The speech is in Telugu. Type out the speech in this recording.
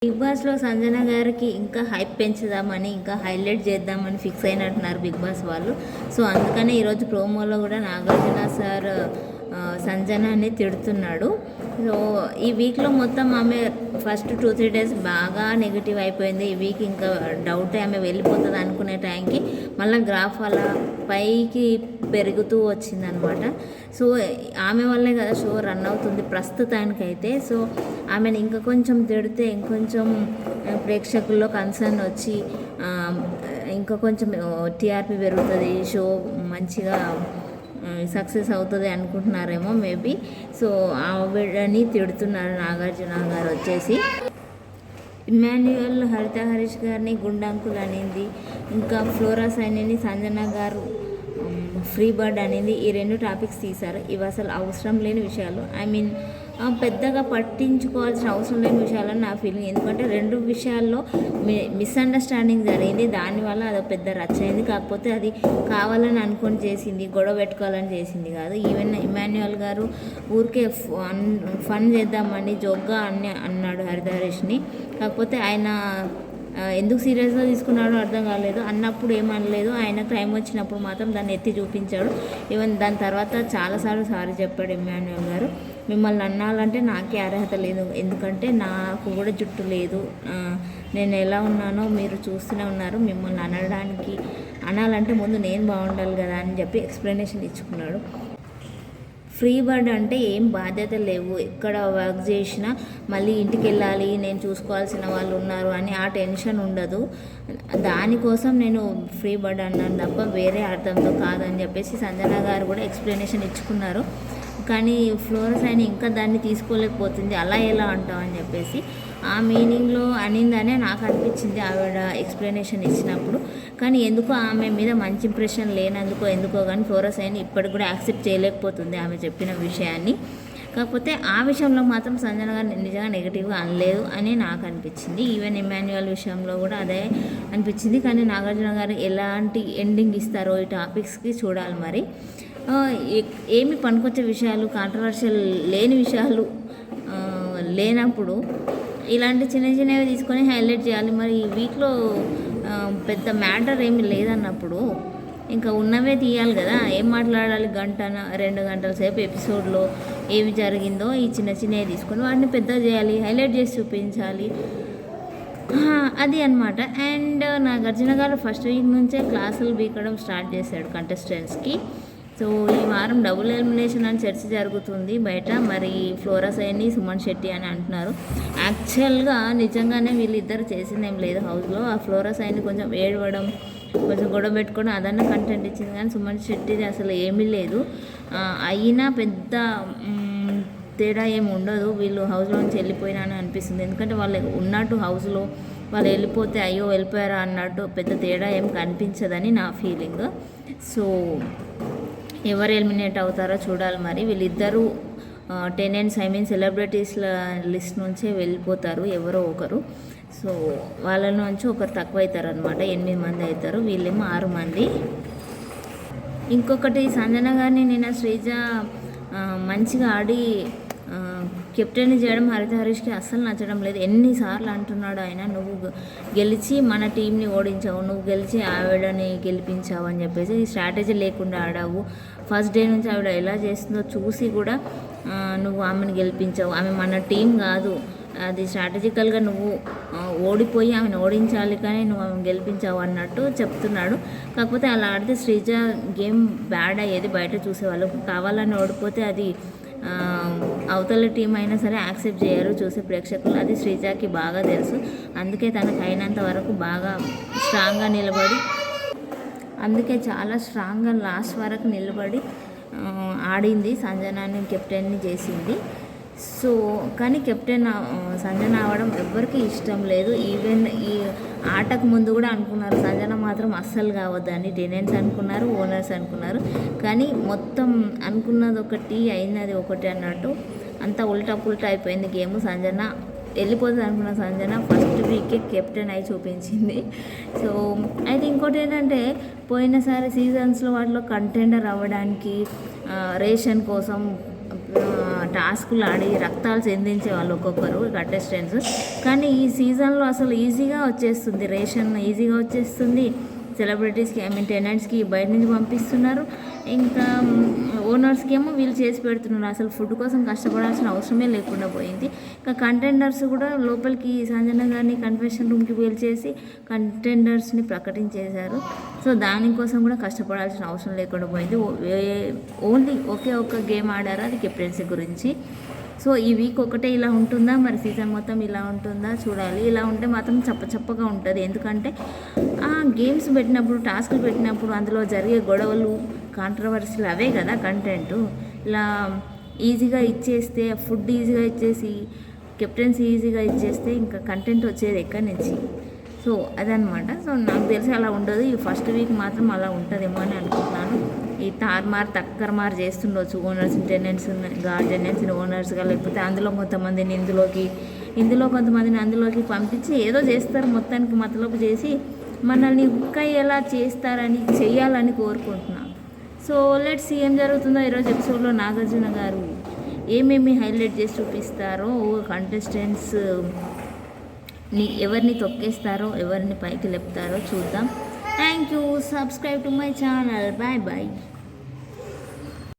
బిగ్ బాస్లో సంజన గారికి ఇంకా హైప్ పెంచుదామని ఇంకా హైలైట్ చేద్దామని ఫిక్స్ అయినట్టున్నారు బిగ్ బాస్ వాళ్ళు. సో అందుకనే ఈరోజు ప్రోమోలో కూడా నాగార్జున సార్ సంజనాని తిడుతున్నాడు. సో ఈ వీక్లో మొత్తం ఆమె ఫస్ట్ 2-3 డేస్ బాగా నెగిటివ్ అయిపోయింది. ఈ వీక్ ఇంకా డౌట్ ఆమె వెళ్ళిపోతుంది అనుకునే టైంకి మళ్ళీ గ్రాఫ్ అలా పైకి పెరుగుతూ వచ్చిందనమాట. సో ఆమె వల్లే కదా షో రన్ అవుతుంది ప్రస్తుతానికైతే. సో ఆమెను ఇంకా కొంచెం తిడితే ఇంకొంచెం ప్రేక్షకుల్లో కన్సర్న్ వచ్చి ఇంకా కొంచెం టీఆర్పీ పెరుగుతుంది, షో మంచిగా సక్సెస్ అవుతుంది అనుకుంటున్నారేమో మేబీ. సో ఆవిడని తిడుతున్నారు నాగార్జున గారు వచ్చేసి. ఇమ్మాన్యుయల్ హరిత హరీష్ గారిని గుండంకులు అనింది, ఇంకా ఫ్లోరా సైనిని సంజన గారు ఫ్రీ బర్డ్ అనేది. ఈ 2 టాపిక్స్ తీశారు. ఇవి అసలు అవసరం లేని విషయాలు. పెద్దగా పట్టించుకోవాల్సిన అవసరం లేని విషయాలని నా ఫీలింగ్. ఎందుకంటే 2 విషయాల్లో మిస్అండర్స్టాండింగ్ జరిగింది. దానివల్ల అది పెద్ద రచ్చ అయింది. కాకపోతే అది కావాలని అనుకొని చేసింది, గొడవ పెట్టుకోవాలని చేసింది కాదు. ఈవెన్ ఇమాన్యుయల్ గారు ఊరికే ఫన్ చేద్దామని జోక్గా అన్నాడు హరిత హరీష్ని. కాకపోతే ఆయన ఎందుకు సీరియస్గా తీసుకున్నాడో అర్థం కాలేదు. అన్నప్పుడు ఏమనలేదు, ఆయన టైం వచ్చినప్పుడు మాత్రం దాన్ని ఎత్తి చూపించాడు. ఈవెన్ దాని తర్వాత చాలాసార్లు సారీ చెప్పాడు ఇమ్మాన్యుయల్ గారు. మిమ్మల్ని అన్నాలంటే నాకే అర్హత లేదు, ఎందుకంటే నాకు కూడా జుట్టు లేదు, నేను ఎలా ఉన్నానో మీరు చూస్తూనే ఉన్నారు, మిమ్మల్ని అనాలంటే ముందు నేను బాగుండాలి కదా అని చెప్పి ఎక్స్ప్లెనేషన్ ఇచ్చుకున్నాడు. ఫ్రీ బర్డ్ అంటే ఏం బాధ్యత లేవు, ఎక్కడ వర్క్ చేసినా మళ్ళీ ఇంటికి వెళ్ళాలి, నేను చూసుకోవాల్సిన వాళ్ళు ఉన్నారు అని ఆ టెన్షన్ ఉండదు. దానికోసం నేను ఫ్రీ బర్డ్ అన్నాను తప్ప వేరే అర్థంతో కాదని చెప్పేసి సంజన గారు కూడా ఎక్స్ప్లెనేషన్ ఇచ్చుకున్నారు. కానీ ఫ్లోరస్ అయినా ఇంకా దాన్ని తీసుకోలేకపోతుంది, అలా ఎలా అంటావు అని చెప్పేసి ఆ మీనింగ్లో అనిందనే నాకు అనిపించింది ఆవిడ ఎక్స్ప్లెనేషన్ ఇచ్చినప్పుడు. కానీ ఎందుకో ఆమె మీద మంచి ఇంప్రెషన్ ఎందుకో కానీ ఫ్లోరస్ అయినా ఇప్పటికి కూడా యాక్సెప్ట్ చేయలేకపోతుంది ఆమె చెప్పిన విషయాన్ని. కాకపోతే ఆ విషయంలో మాత్రం సంజన గారు నిజంగా నెగిటివ్గా అనలేదు అని నాకు అనిపించింది. ఈవెన్ ఇమాన్యుయల్ విషయంలో కూడా అదే అనిపించింది. కానీ నాగార్జున గారు ఎలాంటి ఎండింగ్ ఇస్తారో ఈ టాపిక్స్కి చూడాలి. మరి ఏమి పనికొచ్చే విషయాలు, కాంట్రవర్షియల్ లేని విషయాలు లేనప్పుడు ఇలాంటి చిన్నవి తీసుకొని హైలైట్ చేయాలి. మరి ఈ వీక్లో పెద్ద మ్యాటర్ ఏమి లేదన్నప్పుడు ఇంకా ఉన్నవే తీయాలి కదా. ఏం మాట్లాడాలి, 1-2 గంటల సేపు ఎపిసోడ్లో ఏమి జరిగిందో ఈ చిన్నవి తీసుకొని వాటిని పెద్ద చేయాలి, హైలైట్ చేసి చూపించాలి, అది అనమాట. అండ్ నాగార్జున గారు ఫస్ట్ వీక్ నుంచే క్లాసులు బీకడం స్టార్ట్ చేశాడు కంటెస్టెంట్స్కి. సో ఈ వారం డబుల్ ఎలిమినేషన్ అని చర్చ జరుగుతుంది బయట. మరి ఫ్లోరా సైని, సుమన్ శెట్టి అని అంటున్నారు. యాక్చువల్గా నిజంగానే వీళ్ళిద్దరు చేసిందేం లేదు హౌస్లో. ఆ ఫ్లోరా సైని కొంచెం ఏడవడం, కొంచెం గొడవ పెట్టుకోవడం అదన్నా కంటెంట్ ఇచ్చింది. కానీ సుమన్ శెట్టిది అసలు ఏమీ లేదు. అయినా పెద్ద తేడా ఏమి ఉండదు. వీళ్ళు హౌస్లో నుంచి వెళ్ళిపోయినా అని అనిపిస్తుంది. ఎందుకంటే వాళ్ళు ఉన్నట్టు హౌస్లో వాళ్ళు వెళ్ళిపోతే అయ్యో వెళ్ళిపోయారా అన్నట్టు పెద్ద తేడా ఏం కనిపించదని నా ఫీలింగ్. సో ఎవరు ఎలిమినేట్ అవుతారో చూడాలి. మరి వీళ్ళిద్దరూ టెనెంట్స్ సెలబ్రిటీస్ల లిస్ట్ నుంచే వెళ్ళిపోతారు ఎవరో ఒకరు. సో వాళ్ళ నుంచి ఒకరు తక్కువ అవుతారు అనమాట. 8 మంది అవుతారు, వీళ్ళేమో 6 మంది. ఇంకొకటి సంజన గారిని నిన్న శ్రీజ మంచిగా ఆడి కెప్టెన్ చేయడం హరిత హరీష్కి అస్సలు నచ్చడం లేదు. ఎన్నిసార్లు అంటున్నాడు ఆయన, నువ్వు గెలిచి మన టీంని ఓడించావు, నువ్వు గెలిచి ఆవిడని గెలిపించావు అని చెప్పేసి స్ట్రాటజీ లేకుండా ఆడావు. ఫస్ట్ డే నుంచి ఆవిడ ఎలా చేస్తుందో చూసి కూడా నువ్వు ఆమెను గెలిపించావు. ఆమె మన టీం కాదు, అది స్ట్రాటజికల్గా నువ్వు ఓడిపోయి ఆమెను ఓడించాలి, కానీ నువ్వు ఆమెను గెలిపించావు అన్నట్టు చెప్తున్నాడు. కాకపోతే అలా ఆడితే శ్రీజ గేమ్ బ్యాడ్ అయ్యేది, బయట చూసేవాళ్ళు. కావాలని ఓడిపోతే అది అవతల టీం అయినా సరే యాక్సెప్ట్ చేయరు చూసే ప్రేక్షకులు. అది శ్రీజాకి బాగా తెలుసు. అందుకే తనకు అయినంత వరకు బాగా స్ట్రాంగ్గా నిలబడి, చాలా స్ట్రాంగ్గా లాస్ట్ వరకు నిలబడి ఆడింది. సంజనాని కెప్టెన్ని చేసింది. సో కానీ కెప్టెన్ సంజన అవ్వడం ఎవ్వరికి ఇష్టం లేదు. ఈవెన్ ఈ ఆటకు ముందు కూడా అనుకున్నారు సంజన మాత్రం అస్సలు కావద్దని. టెనెంట్స్ అనుకున్నారు, ఓనర్స్ అనుకున్నారు. కానీ మొత్తం అనుకున్నది ఒకటి, అయినది ఒకటి అన్నట్టు అంతా ఉల్టా పుల్టా అయిపోయింది గేమ్. సంజన వెళ్ళిపోతుంది అనుకున్న సంజన ఫస్ట్ వీకే కెప్టెన్ అయి చూపించింది. సో అయితే ఇంకోటి ఏంటంటే పోయినసారి సీజన్స్లో వాటిలో కంటెండర్ అవ్వడానికి రేషన్ కోసం టాస్కులు ఆడి రక్తాలు చెందించే వాళ్ళు ఒక్కొక్కరు కంటెస్టెంట్స్. కానీ ఈ సీజన్లో అసలు ఈజీగా వచ్చేస్తుంది, రేషన్ ఈజీగా వచ్చేస్తుంది. సెలబ్రిటీస్కి టెనెంట్స్కి బయట నుంచి పంపిస్తున్నారు, ఇంకా ఓనర్స్కి ఏమో వీళ్ళు చేసి పెడుతున్నారు. అసలు ఫుడ్ కోసం కష్టపడాల్సిన అవసరమే లేకుండా పోయింది. ఇంకా కంటెండర్స్ కూడా లోపలికి సంజన గారిని కన్ఫెషన్ రూమ్కి పిలిచేసి కంటెండర్స్ని ప్రకటించేశారు. సో దానికోసం కూడా కష్టపడాల్సిన అవసరం లేకుండా పోయింది. ఓన్లీ ఒకే ఒక్క గేమ్ ఆడారు, అది కెప్టెన్సీ గురించి. సో ఈ వీక్ ఒకటే ఇలా ఉంటుందా, మరి సీజన్ మొత్తం ఇలా ఉంటుందా చూడాలి. ఇలా ఉంటే మాత్రం చప్పగా ఉంటుంది. ఎందుకంటే ఆ గేమ్స్ పెట్టినప్పుడు, టాస్క్లు పెట్టినప్పుడు అందులో జరిగే గొడవలు, కాంట్రవర్సీలు అవే కదా కంటెంట్. ఇలా ఈజీగా ఇచ్చేస్తే, ఫుడ్ ఈజీగా ఇచ్చేసి, కెప్టెన్సీ ఈజీగా ఇచ్చేస్తే ఇంకా కంటెంట్ వచ్చేది ఎక్కడి నుంచి? సో అదనమాట. సో నాకు తెలిసి అలా ఉండదు. ఈ ఫస్ట్ వీక్ మాత్రం అలా ఉంటుందేమో అని అనుకుంటున్నాను. ఈ తక్కర్మార్ చేస్తుండొచ్చు ఓనర్స్, టెనెంట్స్ని ఓనర్స్గా, లేకపోతే అందులో కొంతమందిని ఇందులో కొంతమందిని అందులోకి పంపించి ఏదో చేస్తారు, మొత్తానికి మతలబు చేసి మనల్ని ఎలా చేయాలని కోరుకుంటున్నాను. సో లెట్స్ సీ ఏం జరుగుతుందో. ఈరోజు ఎపిసోడ్లో నాగార్జున గారు ఏమేమి హైలైట్ చేసి చూపిస్తారో, కంటెస్టెంట్స్ ఎవరిని తొక్కేస్తారో, ఎవరిని పైకి లేపుతారో చూద్దాం. Thank you. Subscribe to my channel. Bye bye.